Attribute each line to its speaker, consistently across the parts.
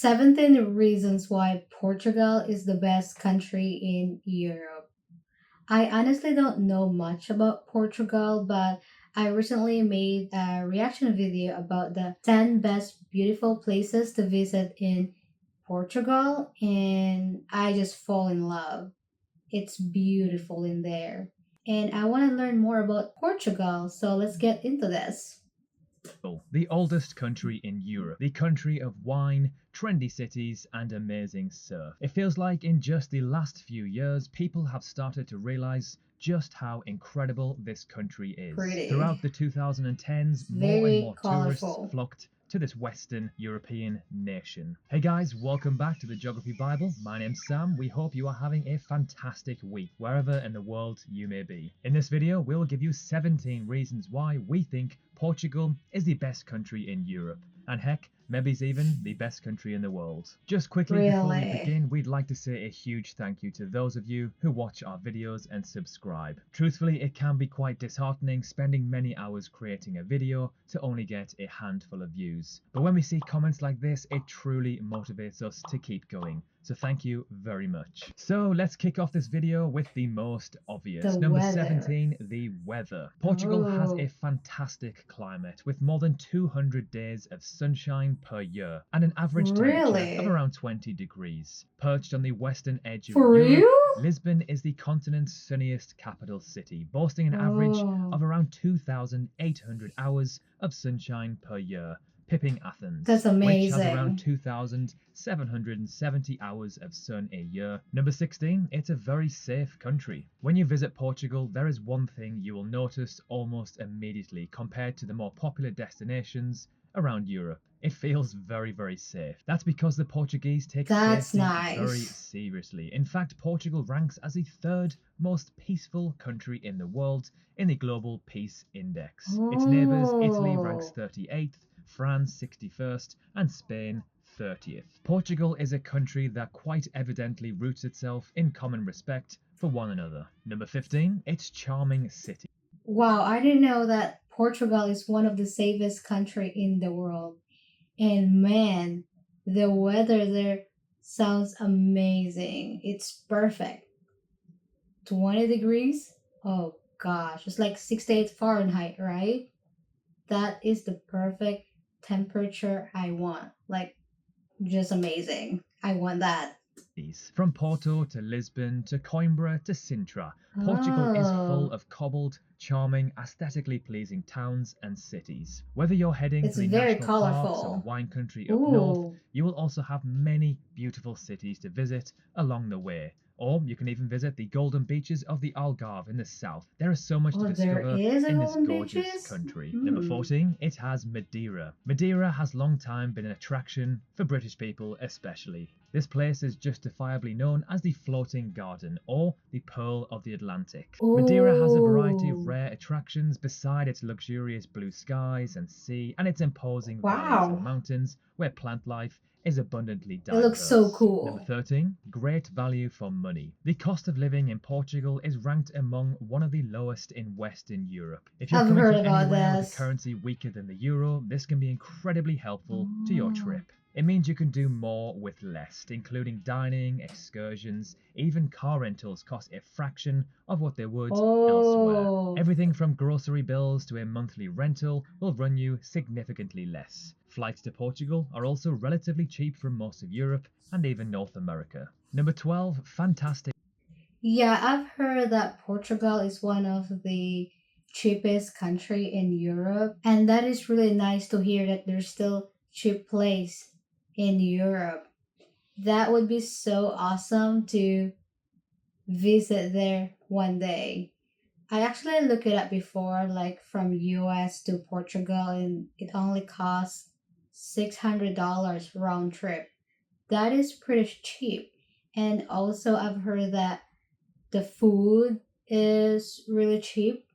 Speaker 1: 17 reasons why Portugal is the best country in Europe. I honestly don't know much about Portugal, but I recently made a reaction video about the 10 best beautiful places to visit in Portugal, and I just fall in love. It's beautiful in there. And I want to learn more about Portugal, so let's get into this.
Speaker 2: The oldest country in Europe, the country of wine, trendy cities, and amazing surf. It feels like in just the last few years, people have started to realize just how incredible this country is. Throughout
Speaker 1: Pretty.
Speaker 2: the 2010s,
Speaker 1: It's
Speaker 2: more and
Speaker 1: very
Speaker 2: more tourists
Speaker 1: colorful.
Speaker 2: flocked to this Western European nation. Hey guys, welcome back to the Geography Bible. My name's Sam. We hope you are having a fantastic week, wherever in the world you may be. In this video, we'll give you 17 reasons why we think Portugal is the best country in Europe. And heck, maybe it's even the best country in the world. Just quickly before we
Speaker 1: Really?
Speaker 2: begin, we'd like to say a huge thank you to those of you who watch our videos and subscribe. Truthfully, it can be quite disheartening spending many hours creating a video to only get a handful of views. But when we see comments like this, it truly motivates us to keep going. So thank you very much. So let's kick off this video with the most
Speaker 1: The
Speaker 2: obvious. Number
Speaker 1: weather.
Speaker 2: 17, the weather. Portugal has a
Speaker 1: Oh,
Speaker 2: fantastic climate with more than 200 days of sunshine per year and an average temperature of
Speaker 1: really?
Speaker 2: around 20 degrees. Perched on the western edge of
Speaker 1: For
Speaker 2: Europe,
Speaker 1: real?
Speaker 2: Lisbon is the continent's sunniest capital city, boasting an average of
Speaker 1: Oh,
Speaker 2: around 2,800 hours of sunshine per year, pipping Athens,
Speaker 1: that's
Speaker 2: which has around
Speaker 1: amazing.
Speaker 2: 2,770 hours of sun a year. Number 16, it's a very safe country. When you visit Portugal, there is one thing you will notice almost immediately compared to the more popular destinations around Europe. It feels very, very safe. That's because the Portuguese take
Speaker 1: That's
Speaker 2: safety very
Speaker 1: nice.
Speaker 2: seriously. In fact, Portugal ranks as the third most peaceful country in the world in the Global Peace Index. Its neighbours, Italy, ranks
Speaker 1: Oh,
Speaker 2: 38th, France 61st, and Spain 30th. Portugal is a country that quite evidently roots itself in common respect for one another. Number 15, its charming city.
Speaker 1: wow, I didn't know that Portugal is one of the safest country in the world. And man, the weather there sounds amazing. It's perfect. 20 degrees? Oh gosh, it's like 68 Fahrenheit, right? That is the perfect temperature I want. Like, just amazing. I want that.
Speaker 2: From Porto to Lisbon to Coimbra to Sintra, Portugal is full
Speaker 1: Oh,
Speaker 2: of cobbled, charming, aesthetically pleasing towns and cities. Whether you're heading
Speaker 1: it's
Speaker 2: for the
Speaker 1: very
Speaker 2: national parks or
Speaker 1: colorful.
Speaker 2: wine country up north,
Speaker 1: Ooh,
Speaker 2: you will also have many beautiful cities to visit along the way. Or you can even visit the golden beaches of the Algarve in the south. There is so much to
Speaker 1: oh, there
Speaker 2: discover
Speaker 1: is a
Speaker 2: in this
Speaker 1: golden
Speaker 2: gorgeous
Speaker 1: beaches?
Speaker 2: country. Number
Speaker 1: Hmm.
Speaker 2: 14, it has Madeira. Madeira has long time been an attraction for British people especially. This place is justifiably known as the Floating Garden or the Pearl of the Atlantic. Madeira has a variety of
Speaker 1: Oh,
Speaker 2: rare attractions beside its luxurious blue skies and sea and its imposing valleys and
Speaker 1: wow.
Speaker 2: mountains where plant life is abundantly
Speaker 1: It looks so
Speaker 2: diverse. Number
Speaker 1: cool.
Speaker 2: 13, great value for money. The cost of living in Portugal is ranked among one of the lowest in Western Europe. If you're
Speaker 1: I've
Speaker 2: coming
Speaker 1: heard
Speaker 2: from
Speaker 1: about
Speaker 2: anywhere with a
Speaker 1: this.
Speaker 2: currency weaker than the euro, this can be incredibly helpful to your
Speaker 1: Oh.
Speaker 2: trip. It means you can do more with less, including dining, excursions, even car rentals cost a fraction of what they would elsewhere.
Speaker 1: Oh,
Speaker 2: Everything from grocery bills to a monthly rental will run you significantly less. Flights to Portugal are also relatively cheap from most of Europe and even North America. Number 12, fantastic.
Speaker 1: yeah, I've heard that Portugal is one of the cheapest country in Europe, and that is really nice to hear that there's still cheap place in Europe. That would be so awesome to visit there one day. I actually looked it up before, like from US to Portugal, and it only costs $600 round trip. That is pretty cheap. And also, I've heard that the food is really cheap.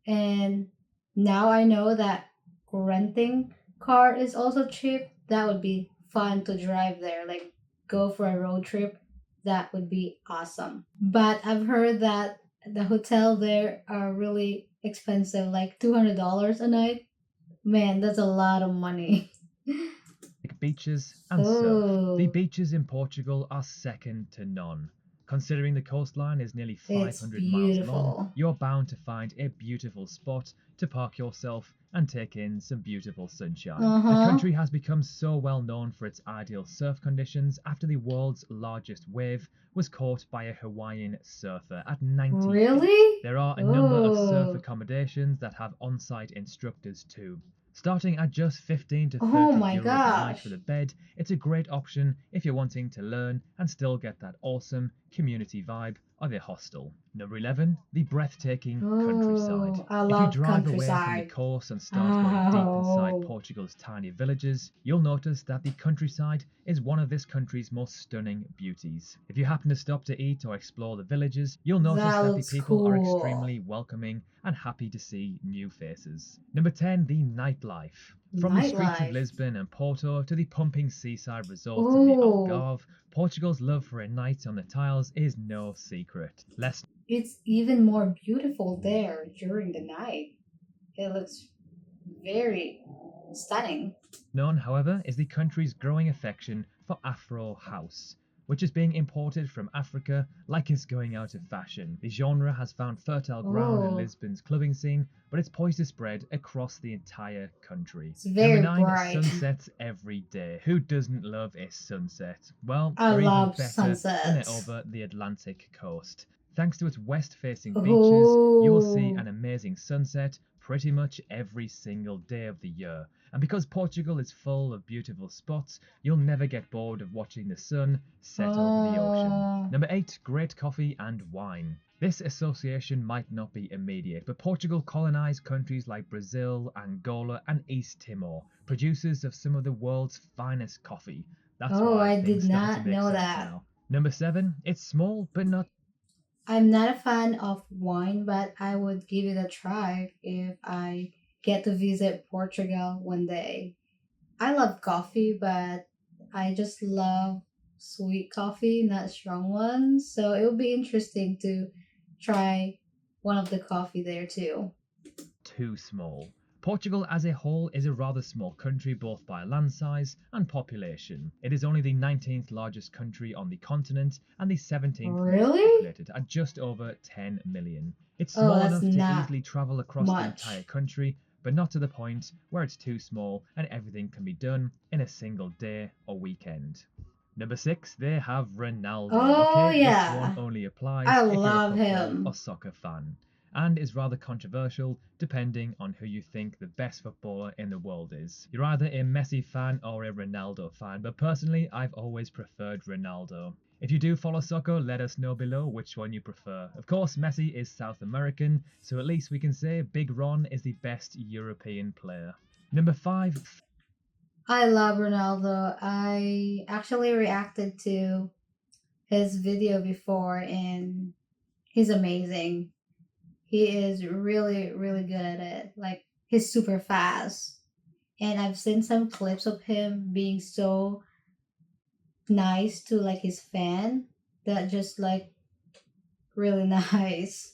Speaker 1: And now I know that renting car is also cheap. That would be fun to drive there, like go for a road trip. That would be awesome. But I've heard that the hotel there are really expensive, like $200 a night. Man, that's a lot of money.
Speaker 2: beaches and surf. The
Speaker 1: Oh,
Speaker 2: beaches in Portugal are second to none. Considering the coastline is nearly
Speaker 1: it's
Speaker 2: 500 miles long,
Speaker 1: beautiful.
Speaker 2: you're bound to find a beautiful spot to park yourself and take in some beautiful sunshine. The
Speaker 1: Uh-huh.
Speaker 2: country has become so well known for its ideal surf conditions after the world's largest wave was caught by a Hawaiian surfer at 90 feet.
Speaker 1: Really?
Speaker 2: There are a number of surf
Speaker 1: Oh.
Speaker 2: accommodations that have on-site instructors too. Starting at just 15 to
Speaker 1: Oh
Speaker 2: 30
Speaker 1: my
Speaker 2: euros a night for
Speaker 1: gosh.
Speaker 2: the bed, it's a great option if you're wanting to learn and still get that awesome community vibe of a hostel. Number 11, the breathtaking countryside.
Speaker 1: Oh, I
Speaker 2: If you
Speaker 1: love
Speaker 2: drive away from the
Speaker 1: countryside.
Speaker 2: coast and start going deep inside
Speaker 1: Oh.
Speaker 2: Portugal's tiny villages, you'll notice that the countryside is one of this country's most stunning beauties. If you happen to stop to eat or explore the villages, you'll notice
Speaker 1: That
Speaker 2: that the
Speaker 1: looks
Speaker 2: people are
Speaker 1: cool.
Speaker 2: extremely welcoming and happy to see new faces. Number 10, the nightlife. From the streets of
Speaker 1: Nightlife.
Speaker 2: Lisbon and Porto to the pumping seaside resorts of the
Speaker 1: Oh,
Speaker 2: Algarve, Portugal's love for a night on the tiles is no secret. Less
Speaker 1: it's even more beautiful there during the night. It looks very stunning.
Speaker 2: known, however, is the country's growing affection for Afro House, which is being imported from Africa like it's going out of fashion. The genre has found fertile ground in
Speaker 1: Oh,
Speaker 2: Lisbon's clubbing scene, but it's poised to spread across the entire country.
Speaker 1: it's
Speaker 2: Number
Speaker 1: very
Speaker 2: 9,
Speaker 1: bright.
Speaker 2: sunsets every day. Who doesn't love a sunset? Well,
Speaker 1: I
Speaker 2: they're even
Speaker 1: love
Speaker 2: better when they're
Speaker 1: sunsets.
Speaker 2: over the Atlantic coast. Thanks to its west facing beaches, you will see
Speaker 1: Oh,
Speaker 2: an amazing sunset pretty much every single day of the year. And because Portugal is full of beautiful spots, you'll never get bored of watching the sun set over the ocean.
Speaker 1: oh,
Speaker 2: Number 8, great coffee and wine. This association might not be immediate, but Portugal colonized countries like Brazil, Angola, and East Timor, producers of some of the world's finest coffee. That's
Speaker 1: oh,
Speaker 2: why
Speaker 1: I
Speaker 2: things
Speaker 1: did
Speaker 2: start to
Speaker 1: not
Speaker 2: make
Speaker 1: know
Speaker 2: sense
Speaker 1: that.
Speaker 2: now. Number 7, it's small but not
Speaker 1: I'm not a fan of wine, but I would give it a try if I get to visit Portugal one day. I love coffee, but I just love sweet coffee, not strong ones. So it would be interesting to try one of the coffee there too.
Speaker 2: too small. Portugal as a whole is a rather small country both by land size and population. It is only the 19th largest country on the continent and the 17th most
Speaker 1: Really?
Speaker 2: populated at just over 10 million. It's
Speaker 1: Oh,
Speaker 2: small
Speaker 1: that's
Speaker 2: enough to
Speaker 1: not
Speaker 2: easily travel across the entire
Speaker 1: much.
Speaker 2: country, but not to the point where it's too small and everything can be done in a single day or weekend. Number 6, they have Ronaldo.
Speaker 1: Oh,
Speaker 2: Okay, this one
Speaker 1: yeah.
Speaker 2: only
Speaker 1: I
Speaker 2: applies if you're a
Speaker 1: love
Speaker 2: football or
Speaker 1: him.
Speaker 2: soccer fan, and is rather controversial depending on who you think the best footballer in the world is. You're either a Messi fan or a Ronaldo fan, but personally, I've always preferred Ronaldo. If you do follow soccer, let us know below which one you prefer. Of course, Messi is South American, so at least we can say Big Ron is the best European player. Number 5,
Speaker 1: I love Ronaldo. I actually reacted to his video before and he's amazing. He is really, really good at it. Like, he's super fast. And I've seen some clips of him being so nice to like his fan that just like really nice.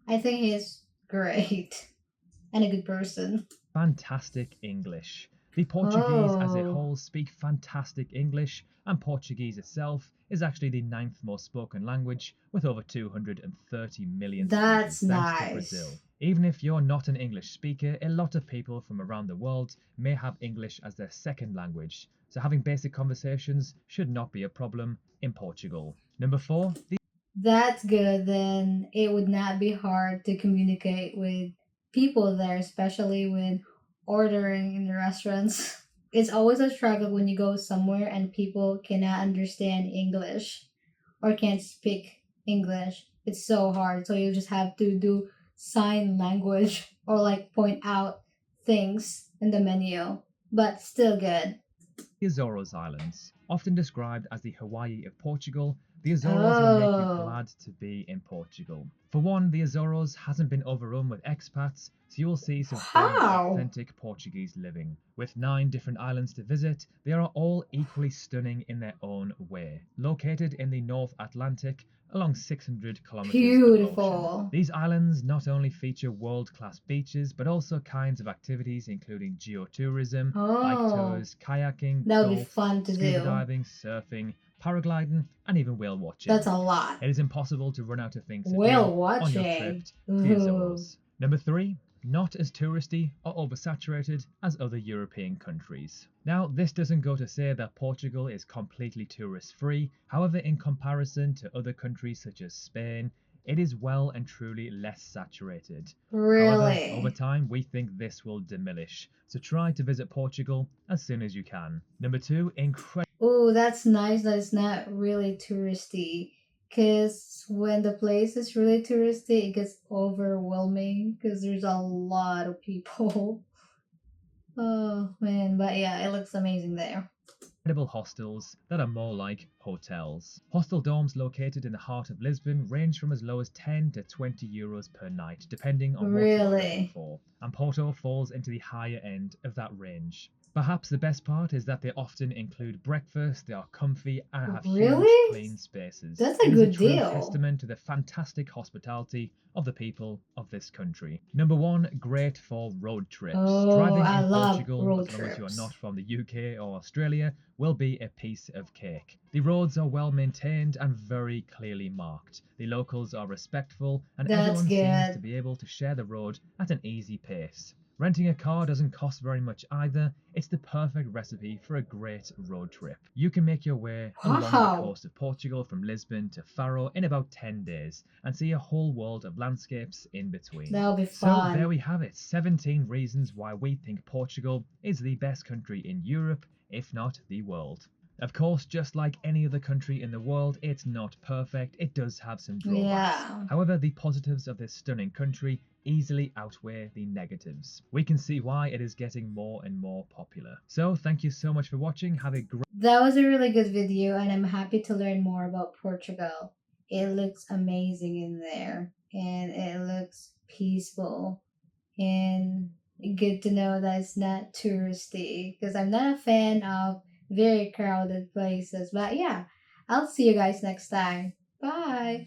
Speaker 1: I think he's great and a good person.
Speaker 2: fantastic English. The Portuguese as a
Speaker 1: Oh,
Speaker 2: whole speak fantastic English, and Portuguese itself is actually the ninth most spoken language with over 230 million speakers,
Speaker 1: that's
Speaker 2: thanks to
Speaker 1: nice.
Speaker 2: Brazil. Even if you're not an English speaker, a lot of people from around the world may have English as their second language, so having basic conversations should not be a problem in Portugal. Number 4, the
Speaker 1: That's good. Then it would not be hard to communicate with people there, especially when ordering in the restaurants. It's always a struggle when you go somewhere and people cannot understand English or can't speak English. It's so hard. So you just have to do sign language or like point out things in the menu, but still good.
Speaker 2: Azores Islands, often described as the Hawaii of Portugal, The Azores will make you
Speaker 1: Oh,
Speaker 2: glad to be in Portugal. For one, the Azores hasn't been overrun with expats, so you will see some form of
Speaker 1: how?
Speaker 2: authentic Portuguese living. With 9 different islands to visit, they are all equally stunning in their own way. Located in the North Atlantic, along 600 kilometers of ocean.
Speaker 1: Beautiful.
Speaker 2: These islands not only feature world-class beaches, but also kinds of activities including geotourism, bike
Speaker 1: Oh,
Speaker 2: tours, kayaking,
Speaker 1: that would be
Speaker 2: golf,
Speaker 1: fun to
Speaker 2: scuba
Speaker 1: do.
Speaker 2: diving, surfing, paragliding, and even whale
Speaker 1: That's
Speaker 2: watching.
Speaker 1: a lot.
Speaker 2: It is impossible to run out of things to do
Speaker 1: Whale
Speaker 2: on your trip
Speaker 1: watching.
Speaker 2: to the
Speaker 1: Ooh,
Speaker 2: Azores. Number 3, not as touristy or oversaturated as other European countries. Now, this doesn't go to say that Portugal is completely tourist free, however, in comparison to other countries such as Spain, it is well and truly less saturated. However, over
Speaker 1: really?
Speaker 2: time, we think this will diminish, so try to visit Portugal as soon as you can. Number 2, incredible.
Speaker 1: Oh, that's nice that it's not really touristy. Because when the place is really touristy, it gets overwhelming because there's a lot of people. Oh, man. But yeah, it looks amazing there.
Speaker 2: Hostels that are more like hotels. Hostel dorms located in the heart of Lisbon range from as low as 10 to 20 euros per night, depending on what you are looking
Speaker 1: Really?
Speaker 2: for, and Porto falls into the higher end of that range. Perhaps the best part is that they often include breakfast, they are comfy, and have huge
Speaker 1: Really?
Speaker 2: clean spaces.
Speaker 1: That's
Speaker 2: It
Speaker 1: a
Speaker 2: is a
Speaker 1: good
Speaker 2: true
Speaker 1: deal.
Speaker 2: testament to the fantastic hospitality of the people of this country. Number 1, great for road trips.
Speaker 1: Oh,
Speaker 2: Driving
Speaker 1: I
Speaker 2: in
Speaker 1: love
Speaker 2: Portugal,
Speaker 1: road
Speaker 2: as long as you are not
Speaker 1: trips.
Speaker 2: from the UK or Australia, will be a piece of cake. The roads are well maintained and very clearly marked. The locals are respectful and
Speaker 1: That's
Speaker 2: everyone seems to
Speaker 1: good.
Speaker 2: be able to share the road at an easy pace. Renting a car doesn't cost very much either. It's the perfect recipe for a great road trip. You can make your way along the
Speaker 1: Wow.
Speaker 2: coast of Portugal from Lisbon to Faro in about 10 days and see a whole world of landscapes in between.
Speaker 1: That'll be
Speaker 2: So there
Speaker 1: fun.
Speaker 2: we have it, 17 reasons why we think Portugal is the best country in Europe, if not the world. Of course, just like any other country in the world, it's not perfect, it does have some drawbacks.
Speaker 1: Yeah.
Speaker 2: However, the positives of this stunning country easily outweigh the negatives. We can see why it is getting more and more popular. So thank you so much for watching, have a great
Speaker 1: That was a really good video, and I'm happy to learn more about Portugal. It looks amazing in there, and it looks peaceful, and good to know that it's not touristy because I'm not a fan of very crowded places. But yeah, I'll see you guys next time. Bye.